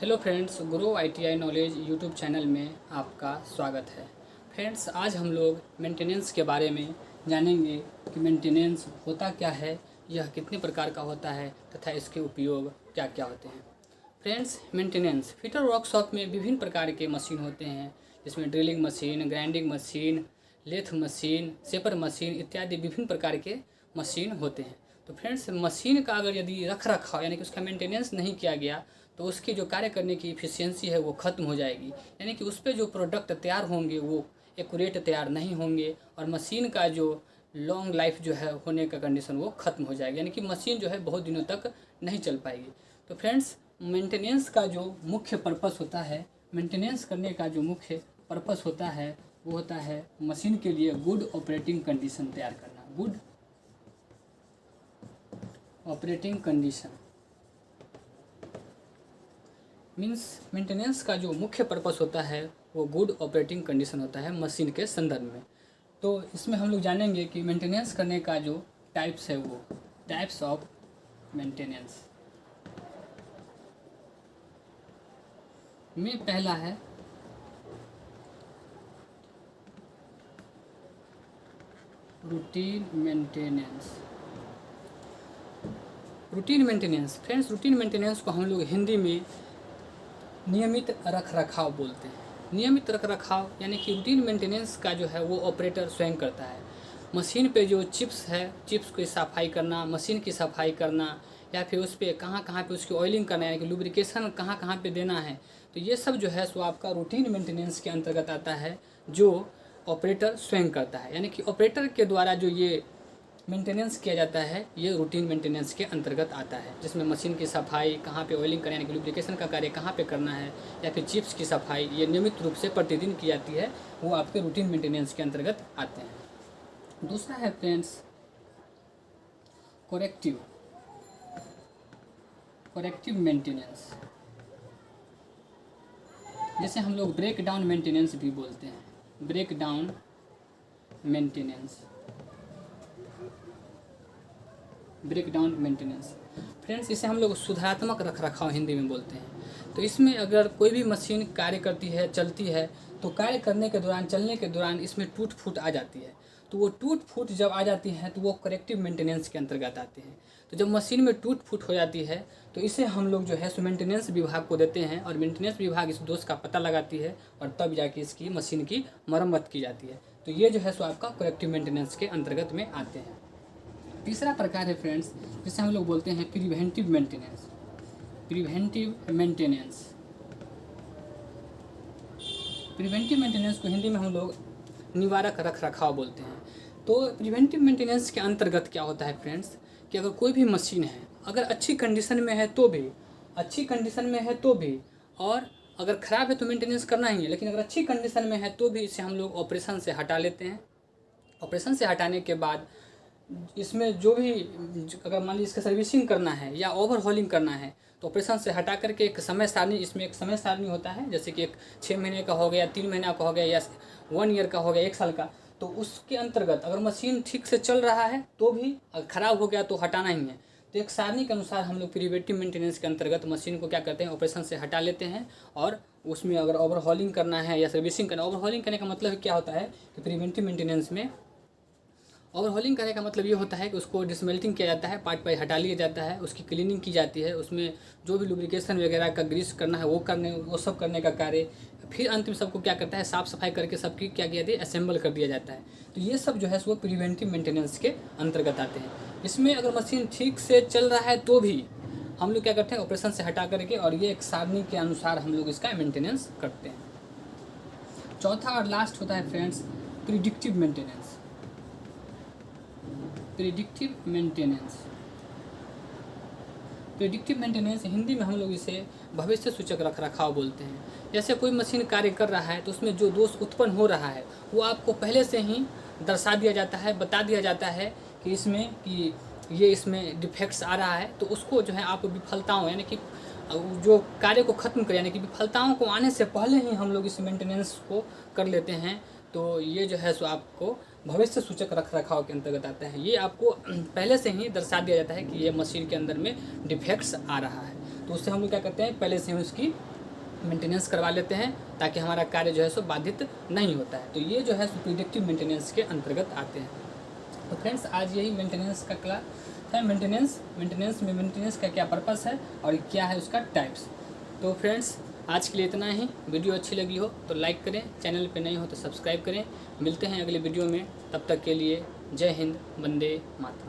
Hello friends, grow ITI knowledge YouTube channel में आपका स्वागत है। फ्रेंड्स, आज हम लोग मेंटेनेंस के बारे में जानेंगे कि मेंटेनेंस होता क्या है, यह कितने प्रकार का होता है तथा इसके उपयोग क्या क्या होते हैं। फ्रेंड्स, मेंटेनेंस फिटर वर्कशॉप में विभिन्न प्रकार के मशीन होते हैं, जिसमें drilling machine, grinding machine, lathe machine, shaper machine इत्यादि विभिन्न प्रकार के मशीन होते हैं। तो फ्रेंड्स, मशीन का अगर यदि रख रखाव यानी कि उसका मेंटेनेंस नहीं किया गया तो उसकी जो कार्य करने की इफ़िशियंसी है वो ख़त्म हो जाएगी, यानी कि उस पर जो प्रोडक्ट तैयार होंगे वो एक्यूरेट तैयार नहीं होंगे और मशीन का जो लॉन्ग लाइफ जो है होने का कंडीशन वो ख़त्म हो जाएगी, यानी कि मशीन जो है बहुत दिनों तक नहीं चल पाएगी। तो फ्रेंड्स, मेंटेनेंस का जो मुख्य पर्पस होता है, मेंटेनेंस करने का जो मुख्य पर्पस होता है वो होता है मशीन के लिए गुड ऑपरेटिंग कंडीशन तैयार करना। Good operating condition means maintenance का जो मुख्य पर्पस होता है वो गुड ऑपरेटिंग कंडीशन होता है मशीन के संदर्भ में। तो इसमें हम लोग जानेंगे कि मेंटेनेंस करने का जो टाइप्स है वो टाइप्स ऑफ मेंटेनेंस में पहला है routine maintenance. Routine maintenance friends, routine maintenance को हम लोग हिंदी में नियमित रख रखाव बोलते हैं। नियमित रख रखाव यानी कि रूटीन मेंटेनेंस का जो है वो ऑपरेटर स्वयं करता है। मशीन पे जो चिप्स है, चिप्स की सफाई करना, मशीन की सफाई करना, या फिर उस पर कहाँ कहाँ पे उसकी ऑयलिंग करना, यानी कि लुब्रिकेशन कहाँ कहाँ पे देना है, तो ये सब जो है सो आपका रूटीन मेंटेनेंस के अंतर्गत आता है, जो ऑपरेटर स्वयं करता है। यानी कि ऑपरेटर के द्वारा जो ये मेंटेनेंस किया जाता है ये रूटीन मेंटेनेंस के अंतर्गत आता है, जिसमें मशीन की सफाई, कहाँ पे ऑयलिंग करना यानी कि लुब्रिकेशन का कार्य कहाँ पे करना है, या फिर चिप्स की सफाई, ये नियमित रूप से प्रतिदिन की जाती है, वो आपके रूटीन मेंटेनेंस के अंतर्गत आते हैं। दूसरा है फ्रेंड्स करेक्टिव मेंटेनेंस, जैसे हम लोग ब्रेक डाउन मेंटेनेंस भी बोलते हैं। Break down maintenance, break down maintenance friends, इसे हम लोग सुधारात्मक रख रखाव हिंदी में बोलते हैं। तो इसमें अगर कोई भी मशीन कार्य करती है, चलती है, तो कार्य करने के दौरान, चलने के दौरान इसमें टूट फूट आ जाती है। तो वो टूट फूट जब आ जाती है तो वो करेक्टिव मेंटेनेंस के अंतर्गत आते हैं। तो जब मशीन में टूट फूट हो जाती है तो इसे हम लोग जो है सो मेंटेनेंस विभाग को देते हैं, और मेंटेनेंस विभाग इस दोष का पता लगाती है और तब जाके इसकी मशीन की मरम्मत की जाती है। तो ये जो है सो आपका करेक्टिव मेंटेनेंस के अंतर्गत में आते हैं। तीसरा प्रकार है फ्रेंड्स, जिसे हम लोग बोलते हैं preventive maintenance. Preventive maintenance, preventive maintenance को हिंदी में हम लोग निवारक रख रखाव बोलते हैं। तो प्रिवेंटिव मेंटेनेंस के अंतर्गत क्या होता है फ्रेंड्स, कि अगर कोई भी मशीन है, अगर अच्छी कंडीशन में है तो भी, अच्छी कंडीशन में है तो भी, और अगर ख़राब है तो मेंटेनेंस करना ही है, लेकिन अगर अच्छी कंडीशन में है तो भी इसे हम लोग ऑपरेशन से हटा लेते हैं। ऑपरेशन से हटाने के बाद इसमें जो भी, अगर मान लीजिए इसका सर्विसिंग करना है या ओवरहॉलिंग करना है, तो ऑपरेशन से हटा करके एक समय सारणी, इसमें एक समय सारणी होता है, जैसे कि एक 6 महीने का हो गया, 3 महीना का हो गया, या 1 ईयर का हो गया, 1 साल का। तो उसके अंतर्गत अगर मशीन ठीक से चल रहा है तो भी, अगर ख़राब हो गया तो हटाना ही है। तो एक सारणी के अनुसार हम लोग प्रिवेंटिव मेंटेनेंस के अंतर्गत मशीन को क्या करते हैं, ऑपरेशन से हटा लेते हैं, और उसमें अगर ओवरहॉलिंग करना है या सर्विसिंग करना, ओवरहॉलिंग करने का मतलब क्या होता है कि प्रिवेंटिव मेंटेनेंस में ओवरहॉलिंग करने का मतलब ये होता है कि उसको डिसमेल्टिंग किया जाता है, पार्ट पार्ट हटा लिया जाता है, उसकी क्लीनिंग की जाती है, उसमें जो भी लुब्रिकेशन वगैरह का ग्रीस करना है वो सब करने का कार्य, फिर अंतिम सबको क्या करता है, साफ़ सफाई करके सबकी क्या किया जाता है, असेंबल कर दिया जाता है। तो ये सब जो है वो प्रिवेंटिव मेंटेनेंस के अंतर्गत आते हैं। इसमें अगर मशीन ठीक से चल रहा है तो भी हम लोग क्या करते हैं, ऑपरेशन से हटा करके, और ये एक सारणी के अनुसार हम लोग इसका मेंटेनेंस करते हैं। चौथा और लास्ट होता है friends predictive maintenance. Predictive maintenance, predictive maintenance Hindi में हम लोग इसे भविष्य सूचक रख रखाव बोलते हैं। जैसे कोई मशीन कार्य कर रहा है तो उसमें जो दोष उत्पन्न हो रहा है वो आपको पहले से ही दर्शा दिया जाता है, बता दिया जाता है कि इसमें कि ये इसमें डिफेक्ट्स आ रहा है। तो उसको जो है आप विफलताओं, यानी कि जो कार्य को ख़त्म करें, यानी कि विफलताओं को आने से पहले ही हम लोग इस मेंटेनेंस को कर लेते हैं। तो ये जो है सो आपको भविष्य सूचक रख रखाव के अंतर्गत आता है। ये आपको पहले से ही दर्शा दिया जाता है कि ये मशीन के अंदर में डिफेक्ट्स आ रहा है, तो उससे हम लोग क्या करते हैं, पहले से ही उसकी मेंटेनेंस करवा लेते हैं ताकि हमारा कार्य जो है सो बाधित नहीं होता है। तो ये जो है सो प्रिडिक्टिव मेंटेनेंस के अंतर्गत आते हैं। तो फ्रेंड्स आज यही मेंटेनेंस का क्लास है। मेंटेनेंस का क्या पर्पस है और क्या है उसका टाइप्स। तो फ्रेंड्स आज के लिए इतना ही। वीडियो अच्छी लगी हो तो लाइक करें, चैनल पे नए हो तो सब्सक्राइब करें। मिलते हैं अगले वीडियो में, तब तक के लिए जय हिंद, वंदे मातरम।